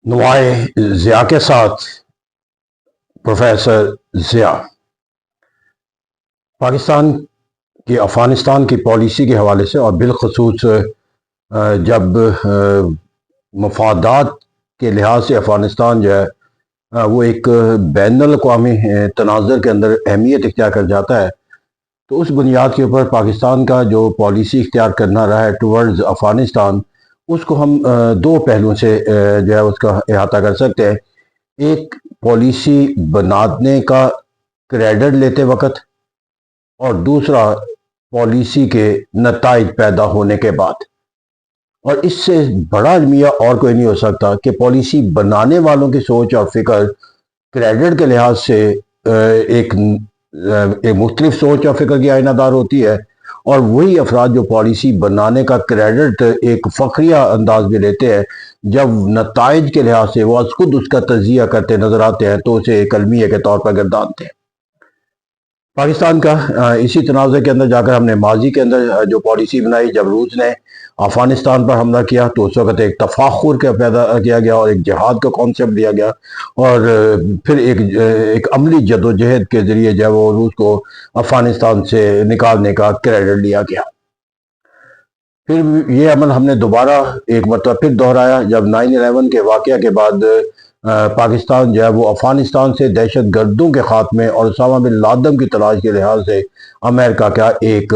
نمائے ضیاء کے ساتھ پروفیسر ضیاء پاکستان کی افغانستان کی پالیسی کے حوالے سے اور بالخصوص جب مفادات کے لحاظ سے افغانستان جو ہے وہ ایک بین الاقوامی تناظر کے اندر اہمیت اختیار کر جاتا ہے، تو اس بنیاد کے اوپر پاکستان کا جو پالیسی اختیار کرنا رہا ہے ٹورڈز افغانستان، اس کو ہم دو پہلوؤں سے جو ہے اس کا احاطہ کر سکتے ہیں۔ ایک پالیسی بنانے کا کریڈٹ لیتے وقت، اور دوسرا پالیسی کے نتائج پیدا ہونے کے بعد۔ اور اس سے بڑا المیہ اور کوئی نہیں ہو سکتا کہ پالیسی بنانے والوں کی سوچ اور فکر کریڈٹ کے لحاظ سے ایک مختلف سوچ اور فکر کی آئینہ دار ہوتی ہے، اور وہی افراد جو پالیسی بنانے کا کریڈٹ ایک فخریہ انداز میں لیتے ہیں، جب نتائج کے لحاظ سے وہ از خود اس کا تجزیہ کرتے نظر آتے ہیں تو اسے ایک المیہ کے طور پر گردانتے ہیں۔ پاکستان کا اسی تنازع کے اندر جا کر ہم نے ماضی کے اندر جو پالیسی بنائی، جب روس نے افغانستان پر حملہ کیا تو اس وقت ایک تفاخر کا پیدا کیا گیا اور ایک جہاد کا کانسیپٹ دیا گیا، اور پھر ایک عملی جدوجہد کے ذریعے جو ہے وہ روس کو افغانستان سے نکالنے کا کریڈٹ لیا گیا۔ پھر یہ عمل ہم نے دوبارہ ایک مرتبہ پھر دہرایا جب 9/11 کے واقعہ کے بعد پاکستان جو ہے وہ افغانستان سے دہشت گردوں کے خاتمے اور اسامہ بن لادن کی تلاش کے لحاظ سے امریکہ کا ایک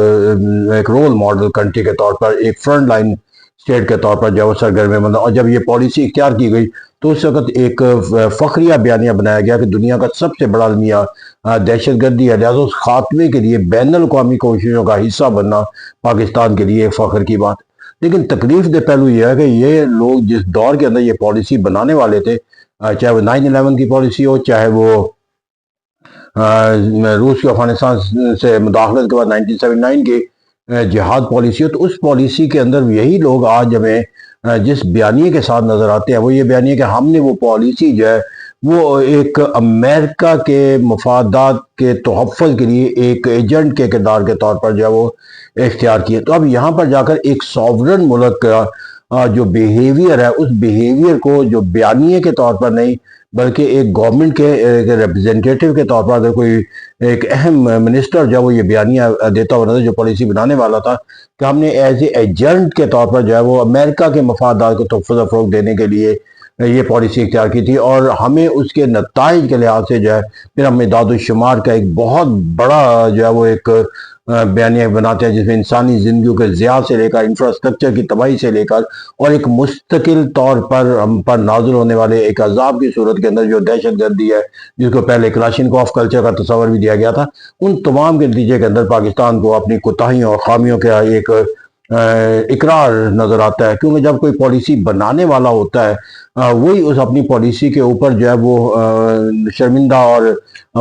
رول ماڈل کنٹری کے طور پر، ایک فرنٹ لائن اسٹیٹ کے طور پر جو ہے وہ سرگرمی بنا۔ اور جب یہ پالیسی اختیار کی گئی تو اس وقت ایک فخریہ بیانیہ بنایا گیا کہ دنیا کا سب سے بڑا المیہ دہشت گردی ہے، لہٰذا اس خاتمے کے لیے بین الاقوامی کوششوں کا حصہ بننا پاکستان کے لیے فخر کی بات۔ لیکن تکلیف دہ پہلو یہ ہے کہ یہ لوگ جس دور کے اندر یہ پالیسی بنانے والے تھے، چاہے وہ 9/11 کی پالیسی ہو، چاہے وہ روس کی افغانستان سے مداخلت کے بعد 1979 کی جہاد پالیسی ہو، تو اس پالیسی کے اندر یہی لوگ آج ہمیں جس بیانیے کے ساتھ نظر آتے ہیں وہ یہ بیانیے کہ ہم نے وہ پالیسی جو ہے وہ ایک امریکہ کے مفادات کے تحفظ کے لیے ایک ایجنٹ کے کردار کے طور پر جو ہے وہ اختیار کیے۔ تو اب یہاں پر جا کر ایک ساورن ملک کا جو بیہیویئر ہے، اس بیہیویئر کو جو بیانیے کے طور پر نہیں بلکہ ایک گورنمنٹ کے ریپرزینٹیٹیو کے طور پر اگر کوئی ایک اہم منسٹر جو وہ یہ بیانیہ دیتا ہوا نظر، جو پالیسی بنانے والا تھا کہ ہم نے ایز اے ایجنٹ کے طور پر جو ہے وہ امریکہ کے مفادات کو تحفظ و فروغ دینے کے لیے یہ پالیسی اختیار کی تھی، اور ہمیں اس کے نتائج کے لحاظ سے جو ہے پھر ہم اعداد و شمار کا ایک بہت بڑا جو ہے وہ ایک بیانیہ بناتے ہیں جس میں انسانی زندگیوں کے ضیاع سے لے کر انفراسٹرکچر کی تباہی سے لے کر اور ایک مستقل طور پر ہم پر نازل ہونے والے ایک عذاب کی صورت کے اندر جو دہشت گردی ہے، جس کو پہلے کلاشنکوف کلچر کا تصور بھی دیا گیا تھا، ان تمام کے نتیجے کے اندر پاکستان کو اپنی کوتاہیوں اور خامیوں کا ایک اقرار نظر آتا ہے، کیونکہ جب کوئی پالیسی بنانے والا ہوتا ہے وہی اس اپنی پالیسی کے اوپر جو ہے وہ شرمندہ اور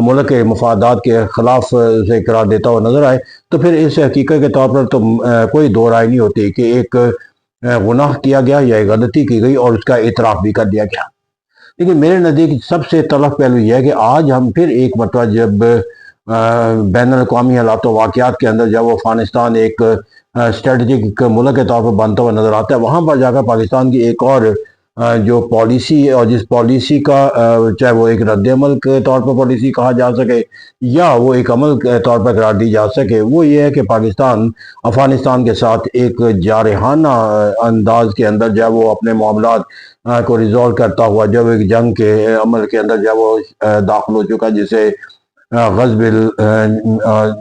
ملک کے مفادات کے خلاف سے قرار دیتا ہوا نظر آئے، تو پھر اس حقیقت کے طور پر تو کوئی دو رائے نہیں ہوتی کہ ایک گناہ کیا گیا یا ایک غلطی کی گئی اور اس کا اعتراف بھی کر دیا گیا۔ لیکن میرے نزدیک سب سے تلخ پہلو یہ ہے کہ آج ہم پھر ایک مرتبہ جب بین الاقوامی حالات و واقعات کے اندر جب افغانستان ایک اسٹریٹجک ملک کے طور پر بنتا ہوا نظر آتا ہے، وہاں پر جا کر پاکستان کی ایک اور جو پالیسی ہے، اور جس پالیسی کا چاہے وہ ایک رد عمل کے طور پر پالیسی کہا جا سکے یا وہ ایک عمل کے طور پر قرار دی جا سکے، وہ یہ ہے کہ پاکستان افغانستان کے ساتھ ایک جارحانہ انداز کے اندر جو ہے وہ اپنے معاملات کو ریزالو کرتا ہوا جب ایک جنگ کے عمل کے اندر جو ہے وہ داخل ہو چکا، جسے غزب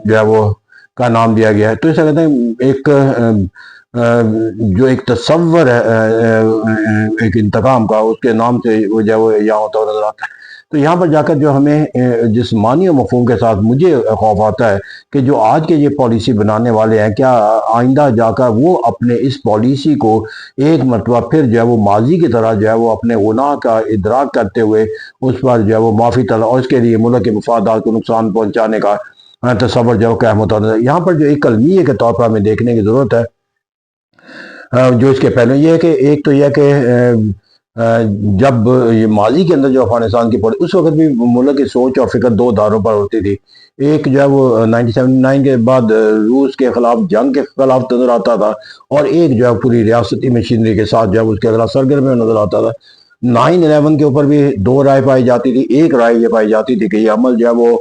جو ہے وہ کا نام دیا گیا ہے۔ تو اسے کہتے ہیں ایک جو ایک تصور ہے ایک انتقام کا، اس کے نام سے وہ جو ہے وہ یہاں ہوتا ہوا نظر آتا ہے۔ تو یہاں پر جا کر جو ہمیں جسمانی و مفہوم کے ساتھ مجھے خوف آتا ہے کہ جو آج کے یہ پالیسی بنانے والے ہیں، کیا آئندہ جا کر وہ اپنے اس پالیسی کو ایک مرتبہ پھر جو ہے وہ ماضی کی طرح جو ہے وہ اپنے گناہ کا ادراک کرتے ہوئے اس پر جو ہے وہ معافی طلب اور اس کے لیے ملک کے مفادات کو نقصان پہنچانے کا تصور جو قائم ہوتا ہے۔ یہاں پر جو ایک المیہ کے طور پر ہمیں دیکھنے کی ضرورت ہے، جو اس کے پہلو یہ ہے کہ ایک تو یہ کہ جب یہ ماضی کے اندر جو افغانستان کی پالیسی، اس وقت بھی ملک کی سوچ اور فکر دو داروں پر ہوتی تھی۔ ایک جو ہے وہ 1979 کے بعد روس کے خلاف جنگ کے خلاف نظر آتا تھا، اور ایک جو ہے پوری ریاستی مشینری کے ساتھ جو ہے اس کے خلاف سرگرم میں نظر آتا تھا۔ 9/11 के ऊपर भी दो राय पाई जाती थी। एक राय ये पाई जाती थी कि ये अमल जो है वो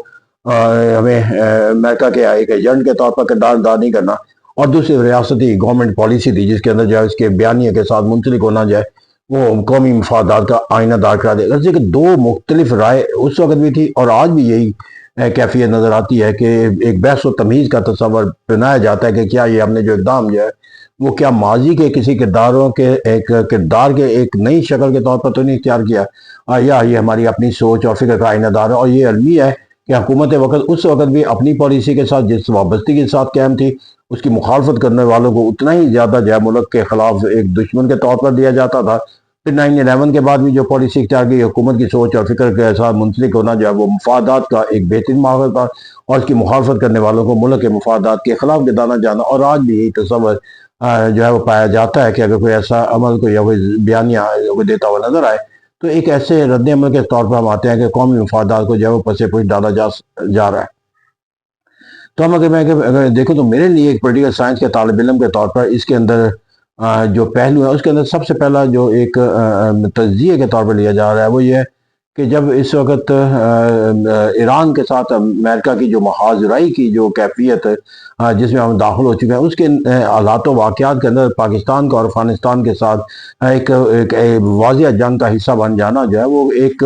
हमें अमेरिका के एक एजेंट के तौर पर किरदार अदा नहीं करना, और दूसरी रियासती गवर्नमेंट पॉलिसी थी जिसके अंदर जो है इसके बयानिए के साथ मुंसलिक होना जो है वो कौमी मफादात का आईना दार करा देगा। जैसे कि दो मुख्तलिफ राय उस वक्त भी थी और आज भी यही कैफियत नजर आती है कि एक बहस व तमीज़ का तस्वर बनाया जाता है कि क्या ये हमने जो इकदाम जो है वो क्या माजी के किसी किरदारों के एक किरदार के एक नई शक्ल के तौर पर तो नहीं इख्तियार किया, या ये हमारी अपनी सोच और फिक्र का आईनादार है। और ये अलमी है कि हुकूमत वक्त उस वक्त भी अपनी पॉलिसी के साथ जिस वाबस्तगी के साथ कायम थी उसकी मुखालफत करने वालों को उतना ही ज़्यादा जो है मुल्क के खिलाफ एक दुश्मन के तौर पर दिया जाता था। फिर 9/11 के बाद भी जो पॉलिसी इख्तियार की हुकूमत की सोच और फिक्र के साथ मुंसलिक होना जो है वो मफादात का एक बेहतरीन माहौल था, और उसकी मुखालफत करने वालों को मुल्क के मफादात के खिलाफ गिदाना जाना। और आज भी यही तस्वर जो है वो पाया जाता है कि अगर कोई ऐसा अमल को या कोई बयानिया कोई देता हुआ नजर आए तो एक ऐसे रद्द अमल के तौर पर हम आते हैं कि कौमी मफादात को जो है वो पसे पुश डाला जा रहा है। तो हम अगर देखो तो मेरे लिए एक पोलिटिकल साइंस के तालिब इल्म के तौर पर इसके अंदर जो पहलू है उसके अंदर सबसे पहला जो एक तज्जिए के तौर पर लिया जा रहा है वो ये है कि जब इस वक्त ईरान के साथ अमेरिका की जो महाजराई की जो कैफियत जिसमें हम दाखिल हो चुके हैं उसके हालात वाक़यात के अंदर पाकिस्तान का और अफगानिस्तान के साथ एक वाज़िया जंग का हिस्सा बन जाना जो है वो एक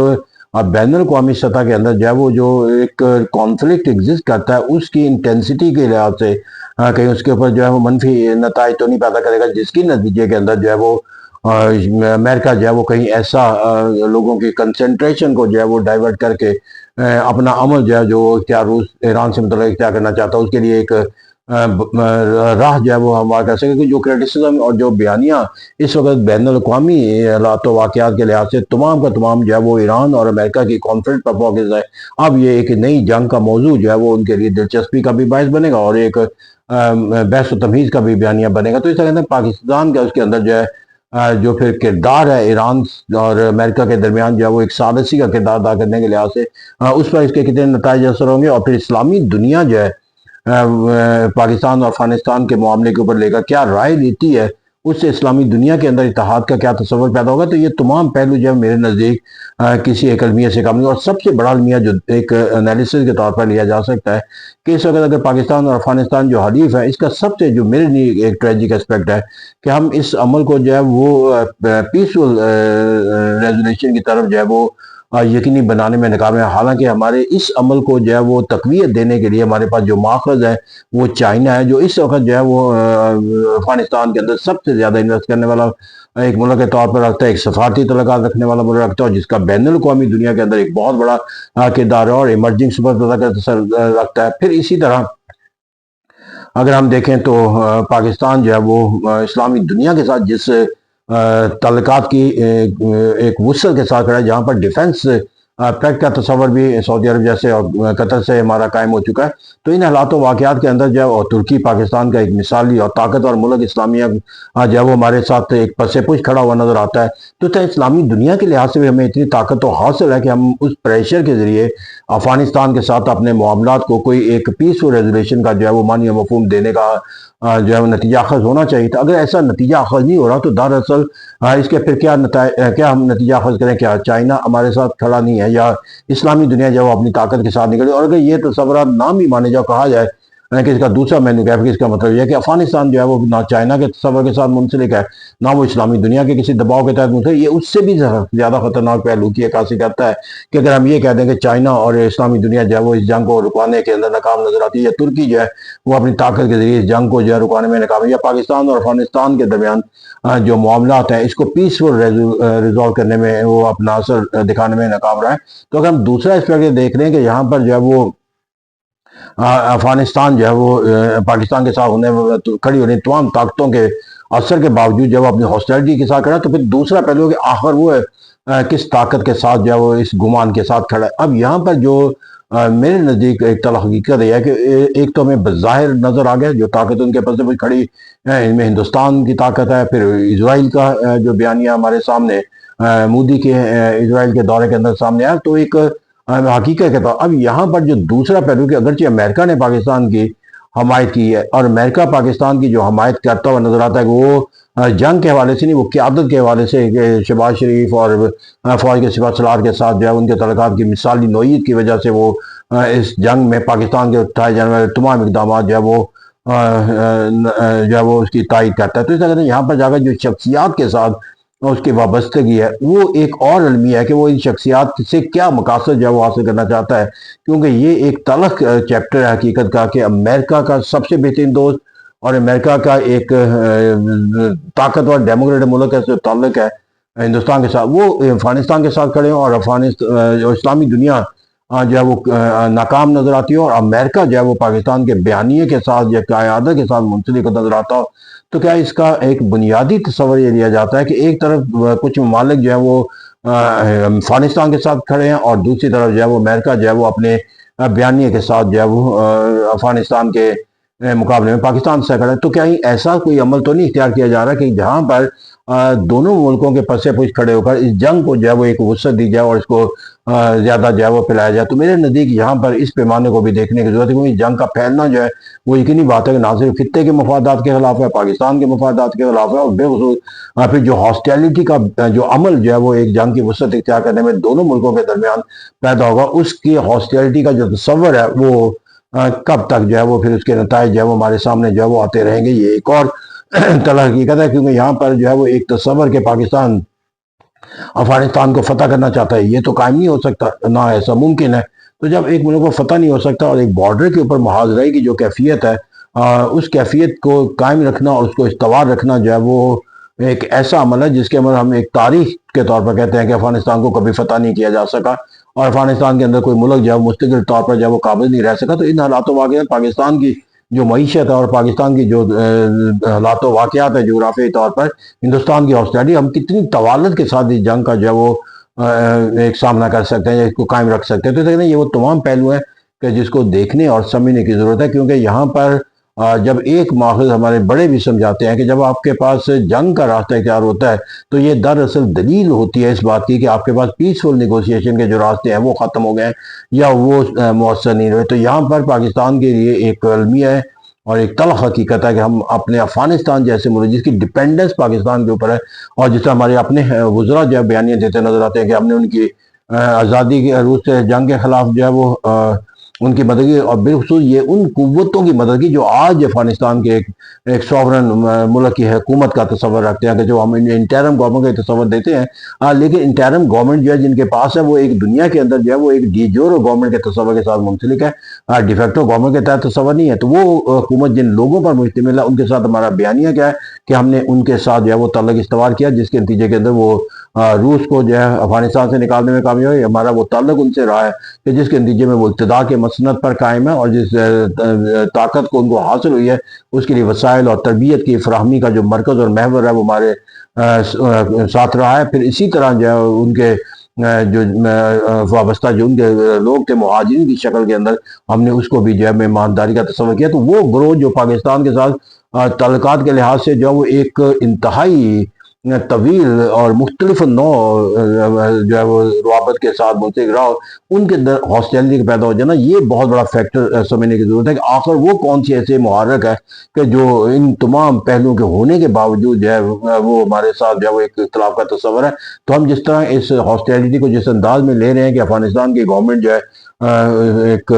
बैन अवी सतह के अंदर जो है वो जो एक कॉन्फ्लिक्ट एग्जिस्ट करता है उसकी इंटेंसिटी के लिहाज से कहीं उसके ऊपर जो है वो मनफी नताइज तो नहीं पैदा करेगा, जिसकी नतीजे के अंदर जो है वो अमेरिका जो है वो कहीं ऐसा लोगों की कंसंट्रेशन को जो है वो डाइवर्ट करके अपना अमल जो है जो इख्तियार रूस ईरान से मतलब इख्तियार करना चाहता है उसके लिए एक राह जो है वो हम कर सके कि जो क्रिटिसिज्म और जो बयानियाँ इस वक्त बैन अवी हालात वाक़यात के लिहाज से तमाम का तमाम जो है वो ईरान और अमेरिका की कॉन्फ्लिक्ट पर फोकस है। अब ये एक नई जंग का मौजू जो है वो उनके लिए दिलचस्पी का भी बायस बनेगा और एक बहस व तमीज़ का भी बयानिया बनेगा। तो इस तरह पाकिस्तान का उसके अंदर जो है जो फिर किरदार है ईरान और अमेरिका के दरमियान जो है वो एक सालिसी का किरदार अदा करने के लिहाज से उस पर इसके कितने नताइज असर होंगे, और फिर इस्लामी दुनिया जो है पाकिस्तान और अफगानिस्तान के मामले के ऊपर लेकर क्या राय लेती है, उससे इस्लामी दुनिया के अंदर इत्तेहाद का क्या तस्वर पैदा होगा। तो ये तमाम पहलू जो है मेरे नज़दीक किसी एक अलमिया से कम नहीं। और सबसे बड़ा अलमिया जो एक एनालिसिस के तौर पर लिया जा सकता है कि इस वक्त अगर पाकिस्तान और अफगानिस्तान जो हलीफ है इसका सबसे जो मेरे लिए एक ट्रेजिक एस्पेक्ट है कि हम इस अमल को जो है वो पीसफुल रेजोल्यूशन की तरफ जो है वो यकीनी बनाने में नाकाम है। हालांकि हमारे इस अमल को जो है वो तकवीत देने के लिए हमारे पास जो माखज़ है वो चाइना है, जो इस वक्त जो है वो अफगानिस्तान के अंदर सबसे ज़्यादा इन्वेस्ट करने वाला एक मुल्क के तौर पर रखता है, एक सफारती तल्लुकात रखने वाला मुल्क रखता है, जिसका बैन अवी दुनिया के अंदर एक बहुत बड़ा किरदार है और इमर्जिंग सुपर का रखता है। फिर इसी तरह अगर हम देखें तो पाकिस्तान जो है वो इस्लामी दुनिया के साथ जिस तल्लुकात की एक वुसअत के साथ खड़ा है, जहाँ पर डिफेंस पैक्ट का तस्वर भी सऊदी अरब जैसे और कतर से हमारा कायम हो चुका है। तो इन हालात वाक़यात के अंदर जो है और तुर्की पाकिस्तान का एक मिसाली और ताकतवर मुल्क इस्लामिया जो है वो हमारे साथ एक पसे पुश खड़ा हुआ नजर आता है। तो इस्लामी दुनिया के लिहाज से भी हमें इतनी ताकत तो हासिल है कि हम उस प्रेशर के ज़रिए अफगानिस्तान के साथ अपने मामलात को कोई एक पीसफुल रेजोल्यूशन का जो है वो मानी मफहूम देने का जो है नतीजा अखज़ होना चाहिए था। अगर ऐसा नतीजा अखज़ नहीं हो रहा तो दरअसल इसके फिर क्या हम नतीजा अखज़ करें, क्या चाइना हमारे साथ खड़ा नहीं है या इस्लामी दुनिया जो है वो अपनी ताकत के साथ निकले। और अगर ये तस्वुरात ना भी माने जाओ कहा जाए कि इसका दूसरा मैंने कहा कि इसका मतलब यह है कि अफगानिस्तान जो है वो ना चाइना के तस्वर के साथ मुंसलिक है ना वो इस्लामी दुनिया के किसी दबाव के तहत मुंसलिक, ये उससे भी ज़्यादा खतरनाक पहलू की अक्कासी करता है कि अगर हम ये कह दें कि चाइना और इस्लामी दुनिया जो है वो इस जंग को रुकवाने के अंदर नाकाम नजर आती है, या तुर्की जो है वो अपनी ताकत के जरिए इस जंग को जो है रुकवाने में नाकाम है, या पाकिस्तान और अफगानिस्तान के दरमियान जो मामलात हैं इसको पीसफुल रिजॉल्व करने में वो अपना असर दिखाने में नाकाम रहा है। तो अगर हम दूसरा एस्पेक्ट देख रहे हैं कि यहाँ पर जो है वो अफगानिस्तान जो है वो पाकिस्तान के साथ खड़ी होने तमाम ताकतों के असर के बावजूद जब अपनी हॉस्टिलिटी के साथ खड़ा, तो फिर दूसरा पहलू कि आखिर वो किस ताकत के साथ जो है वो इस गुमान के साथ खड़ा है। अब यहाँ पर जो मेरे नज़दीक एक तल हकीकत है कि एक तो हमें बज़ाहिर नज़र आ गया जो ताकत उनके पास से खड़ी है, इनमें हिंदुस्तान की ताकत है, फिर इसराइल का जो बयानिया हमारे सामने मोदी के इसराइल के दौरे के अंदर सामने आया, तो एक हकीकत है। तो अब यहाँ पर जो दूसरा पहलू कि अगरचे अमेरिका ने पाकिस्तान की हमायत की है और अमेरिका पाकिस्तान की जो हमायत करता हुआ नजर आता है कि वो जंग के हवाले से नहीं, वो क़यादत के हवाले से कि शहबाज शरीफ और फ़ौज के सिपह सलार के साथ जो है उनके तल्लुकात की मिसाली नौईयत की वजह से वो इस जंग में पाकिस्तान के उठाए जाने वाले तमाम इक़दामात जो है वो जो है वो उसकी तायद करता है। तो इस तरह यहाँ पर जाकर जो शख्सियात के साथ उसकी वाबस्तगी है वो एक और अलमिया है कि वो इन शख्सियात से क्या मकासद जो है वो हासिल करना चाहता है, क्योंकि ये एक तलख चैप्टर है हकीकत का कि अमेरिका का सबसे बेहतरीन दोस्त और अमेरिका का एक ताकतवर डेमोक्रेटिक मुल्क है, ताल्लुक है हिंदुस्तान के साथ, वो अफगानिस्तान के साथ खड़े हैं और अफगानिस्तान जो इस्लामी दुनिया जो है वो नाकाम नजर आती है और अमेरिका जो है वो पाकिस्तान के बयानिए के साथ या क़यादत के साथ मुंसलिक नजर आता हो। तो क्या इसका एक बुनियादी तस्वर ये लिया जाता है कि एक तरफ कुछ ममालिक जो है वो अफगानिस्तान के साथ खड़े हैं और दूसरी तरफ जो है वो अमेरिका जो है वो अपने बयानिए के साथ जो है वो अफगानिस्तान के मुकाबले में पाकिस्तान से खड़ा है। तो क्या ऐसा कोई अमल तो नहीं इख्तियार किया जा रहा कि जहां पर दोनों मुल्कों के पसे पुश खड़े होकर इस जंग को जो है वो एक वुसअत दी जाए और इसको ज़्यादा जो है वो पिलाया जाए। तो मेरे नज़दीक यहाँ पर इस पैमाने को भी देखने की जरूरत है, क्योंकि जंग का फैलना जो है वो यकीनी बात है कि ना सिर्फ खित्ते के मफादात के खिलाफ है, पाकिस्तान के मफादात के खिलाफ है और बेखसूस फिर जो हॉस्टिलिटी का जो अमल जो है वो एक जंग की वुसअत इख्तियार करने में दोनों मुल्कों के दरमियान पैदा होगा, उसकी हॉस्टिलिटी का जो तस्वर है वो कब तक जो है वो फिर उसके नताइज जो है वो हमारे सामने जो है वो आते रहेंगे। ये एक और तला हकीकत है, क्योंकि यहाँ पर जो है वो एक तस्वर के पाकिस्तान अफगानिस्तान को फतह करना चाहता है ये तो कायम नहीं हो सकता, ना ऐसा मुमकिन है। तो जब एक मुल्क को फतह नहीं हो सकता और एक बॉर्डर के ऊपर मुहाजरे की जो कैफियत है उस कैफियत को कायम रखना और उसको इस्तवार रखना जो है वो एक ऐसा अमल है जिसके अमल हम एक तारीख के तौर पर कहते हैं कि अफगानिस्तान को कभी फतह नहीं किया जा सका और अफगानिस्तान के अंदर कोई मुल्क जो है मुस्तकिल तौर पर जो है वो काबिज नहीं रह सका। तो इन हालातों वाक़ पाकिस्तान की जो मईशत है और पाकिस्तान की जो हालातों वाक़यात है जोग्राफी तौर पर हिंदुस्तान की हॉस्टिलिटी, हम कितनी तवालत के साथ इस जंग का जो है वो एक सामना कर सकते हैं या इसको कायम रख सकते हैं। तो ये वो तमाम पहलू हैं कि जिसको देखने और समझने की ज़रूरत है, क्योंकि यहाँ पर जब एक माखज़ हमारे बड़े भी समझाते हैं कि जब आपके पास जंग का रास्ता इख्तियार होता है तो ये दरअसल दलील होती है इस बात की कि आपके पास पीसफुल निगोशिएशन के जो रास्ते हैं वो ख़त्म हो गए हैं या वो मौसर नहीं रहे। तो यहाँ पर पाकिस्तान के लिए एक अलमिया है और एक तल्ख हकीकत है कि हम अपने अफगानिस्तान जैसे मुल्क जिसकी डिपेंडेंस पाकिस्तान के ऊपर है और जिस तरह हमारे अपने वुज़रा जो बयानियाँ देते नजर आते हैं कि हमने उनकी आज़ादी के रूस से जंग के खिलाफ जो है वो उनकी मदद की और बिलखसूस ये उन कुव्वतों की मदद की जो आज अफगानिस्तान के एक सॉवरन मुल्क की हुकूमत का तस्वर रखते हैं कि जो हम इंटरम गवर्नमेंट का तस्वर देते हैं लेकिन इंटरम गवर्नमेंट जो है जिनके पास है वो एक दुनिया के अंदर जो है वो एक डिजोर गवर्नमेंट के तस्वर के साथ मुंसलिक है, डिफेक्टो गवर्नमेंट के तहत तस्वर नहीं है। तो वो हुकूमत जिन लोगों पर मुश्तमिल है उनके साथ हमारा बयानिया क्या है कि हमने उनके साथ जो है वो तल्लुक इस्तवार किया जिसके नतीजे के अंदर वो रूस को जो है अफगानिस्तान से निकालने में कामयाब हुई। हमारा वो ताल्लुक उनसे रहा है कि जिसके नतीजे में वो इक़्तिदार के मसनद पर कायम है और जिस ताकत को उनको हासिल हुई है उसके लिए वसाइल और तरबियत की फराहमी का जो मरकज़ और महवर है वो हमारे साथ रहा है। फिर इसी तरह जो है उनके जो वाबस्ता जो उनके लोग थे मुहाजिरीन की शक्ल के अंदर हमने उसको भी जो है ईमानदारी का तस्वर किया। तो वो ग्रोह जो पाकिस्तान के साथ ताल्लुकात के लिहाज से जो है वो एक इंतहाई तवील और मुख्तलिफ नौ जो है वो रवाबत के साथ मुंसलिक रहा उनके अंदर हॉस्टिलिटी पैदा हो जाना, ये बहुत बड़ा फैक्टर समझने की जरूरत है कि आखिर वो कौन सी ऐसे मुहारक है कि जो इन तमाम पहलुओं के होने के बावजूद जो है वो हमारे साथ जो है वो एक इख्तलाफ का तस्वर है। तो हम जिस तरह इस हॉस्टिलिटी को जिस अंदाज में ले रहे हैं कि अफगानिस्तान की गवर्नमेंट जो है एक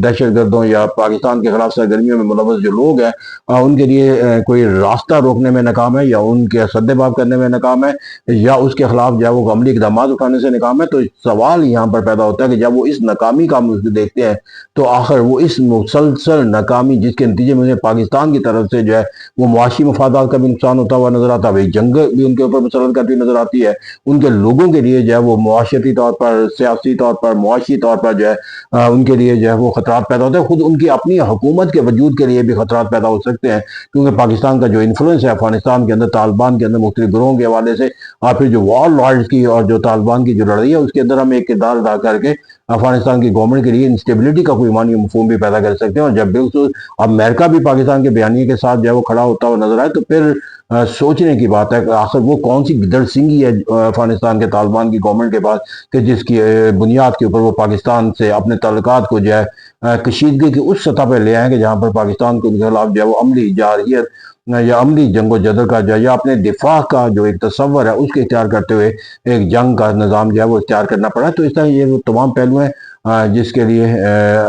दहशत गर्दों या पाकिस्तान के खिलाफ सरगर्मियों में मुलव्वस जो लोग हैं उनके लिए कोई रास्ता रोकने में नाकाम है या उनके सद्देबाब करने में नाकाम है या उसके खिलाफ जो है वो अमली इक़दाम उठाने से नाकाम है। तो सवाल यहाँ पर पैदा होता है कि जब वो इस नाकामी का हम देखते हैं तो आखिर वो इस मुसलसल नाकामी जिसके नतीजे में पाकिस्तान की तरफ से जो है वो मुआशी मफादात का भी नुकसान होता हुआ नजर आता है, जंग भी उनके ऊपर मुसलसल करती नजर आती है, उनके लोगों के लिए जो है वो मुआशरती तौर पर सियासी तौर पर मुआशी तौर पर जो है उनके लिए जो है वो खतरात पैदा होते हैं, खुद उनकी अपनी हुकूमत के वजूद के लिए भी खतरात पैदा हो सकते हैं क्योंकि पाकिस्तान का जो इन्फ्लुएंस है अफगानिस्तान के अंदर तालिबान के अंदर मुख्तलिफ ग्रोहों के हवाले से और फिर जो वॉर लॉर्ड्स की और जो तालिबान की जो लड़ाई है उसके अंदर हम एक किरदार अदा करके अफगानिस्तान की गवर्नमेंट के लिए इंस्टेबिलिटी का कोई मानी मफहूम भी पैदा कर सकते हैं। और जब बिल्कुल अमेरिका भी पाकिस्तान के बयानिए के साथ जो है वो खड़ा होता हुआ नजर आए तो फिर सोचने की बात है कि आखिर वो कौन सी गिदड़ सिंगी है अफगानिस्तान के तालिबान की गवर्नमेंट के पास कि जिसकी बुनियाद के ऊपर वो पाकिस्तान से अपने ताल्लुकात को जो है कशीदगी की उस सतह पर ले आए कि जहाँ पर पाकिस्तान को उनके खिलाफ जो है वो अमली जारहियत یا عملی جنگ و جدل کا یا اپنے دفاع کا جو ایک تصور ہے اس کے اختیار کرتے ہوئے ایک جنگ کا نظام جو ہے وہ اختیار کرنا پڑا. تو اس طرح یہ وہ تمام پہلو ہیں جس کے لیے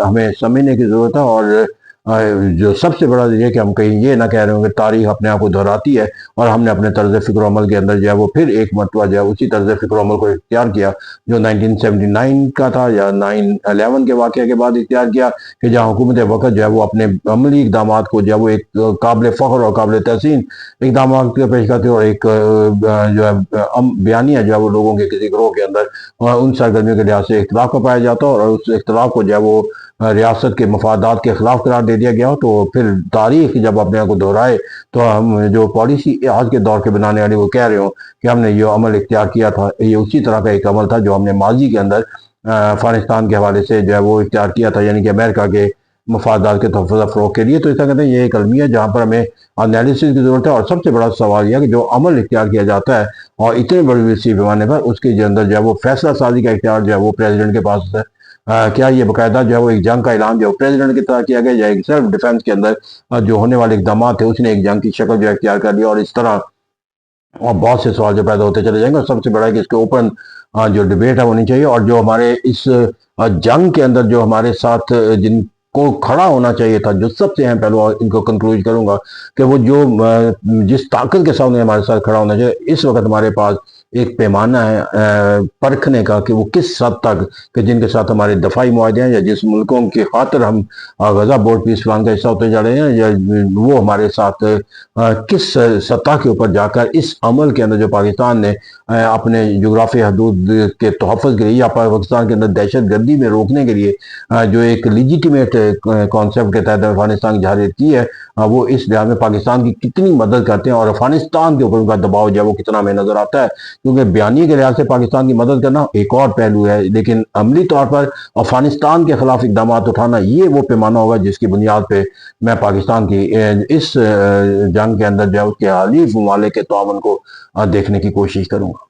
ہمیں سمجھنے کی ضرورت ہے. اور جو سب سے بڑا یہ کہ ہم کہیں یہ نہ کہہ رہے ہوں کہ تاریخ اپنے آپ کو دہراتی ہے اور ہم نے اپنے طرز فکر و عمل کے اندر جو ہے وہ پھر ایک مرتبہ جو ہے اسی طرز فکر و عمل کو اختیار کیا جو 1979 کا تھا یا 9/11 کے واقعہ کے بعد اختیار کیا, کہ جہاں حکومت وقت جو ہے وہ اپنے عملی اقدامات کو جو ہے وہ ایک قابل فخر اور قابل تحسین اقدامات کے پیش کرتے اور ایک جو ہے بیانیہ جو ہے وہ لوگوں کے کسی گروہ کے اندر ان سرگرمیوں کے لحاظ سے اختلاف کا پایا جاتا اور اس اختلاف کو جو ہے وہ ریاست کے مفادات کے خلاف قرار دے دیا گیا. تو پھر تاریخ جب اپنے آپ کو دہرائے تو ہم جو پالیسی آج کے دور کے بنانے والے وہ کہہ رہے ہوں کہ ہم نے یہ عمل اختیار کیا تھا, یہ اسی طرح کا ایک عمل تھا جو ہم نے ماضی کے اندر افغانستان کے حوالے سے جو ہے وہ اختیار کیا تھا, یعنی کہ امریکہ کے مفادات کے تحفظ و فروغ کے لیے. تو اس طرح کہتے ہیں یہ ایک المیہ ہے جہاں پر ہمیں انالیسس کی ضرورت ہے. اور سب سے بڑا سوال یہ ہے کہ جو عمل اختیار کیا جاتا ہے اور اتنے بڑے وسیع پیمانے پر اس کے اندر جو ہے وہ فیصلہ سازی کا اختیار جو ہے وہ پریزیڈنٹ کے پاس ہے. کیا یہ باقاعدہ جو ہے وہ ایک جنگ کا اعلان جو پریزیڈنٹ کی طرح کیا گیا یا ایک سیلف ڈیفenس کے اندر جو ہونے والے اقدامات تھے اس نے ایک جنگ کی شکل جو اختیار کر لیا. اور اس طرح اور بہت سے سوال جو پیدا ہوتے چلے جائیں گے. اور سب سے بڑا ہے کہ اس کے اوپن جو ڈیبیٹ ہے ہونی چاہیے اور جو ہمارے اس جنگ کے اندر جو ہمارے ساتھ جن کو کھڑا ہونا چاہیے تھا, جو سب سے اہم پہلو ان کو کنکلوڈ کروں گا کہ وہ جو جس طاقت کے سامنے ہمارے ساتھ کھڑا ہونا چاہیے, اس وقت ہمارے پاس ایک پیمانہ ہے پرکھنے کا کہ وہ کس حد تک کہ جن کے ساتھ ہمارے دفاعی معاہدے ہیں یا جس ملکوں کی خاطر ہم غزہ بورڈ پیس پلان کا حصہ ہوتے جا رہے ہیں یا وہ ہمارے ساتھ کس سطح کے اوپر جا کر اس عمل کے اندر جو پاکستان نے اپنے جغرافی حدود کے تحفظ کے لیے یا پاکستان کے اندر دہشت گردی میں روکنے کے لیے جو ایک لیجیٹیمیٹ کانسیپٹ کے تحت افغانستان کی جہاد کی ہے, وہ اس لحاظ میں پاکستان کی کتنی مدد کرتے ہیں اور افغانستان کے اوپر ان کا دباؤ جو ہے وہ کتنا ہمیں نظر آتا ہے. کیونکہ بیانیے کے لحاظ سے پاکستان کی مدد کرنا ایک اور پہلو ہے, لیکن عملی طور پر افغانستان کے خلاف اقدامات اٹھانا یہ وہ پیمانہ ہوگا جس کی بنیاد پہ میں پاکستان کی اس جنگ کے اندر جو ہے اس کے حلیف ممالک کے تعاون کو دیکھنے کی کوشش کروں گا.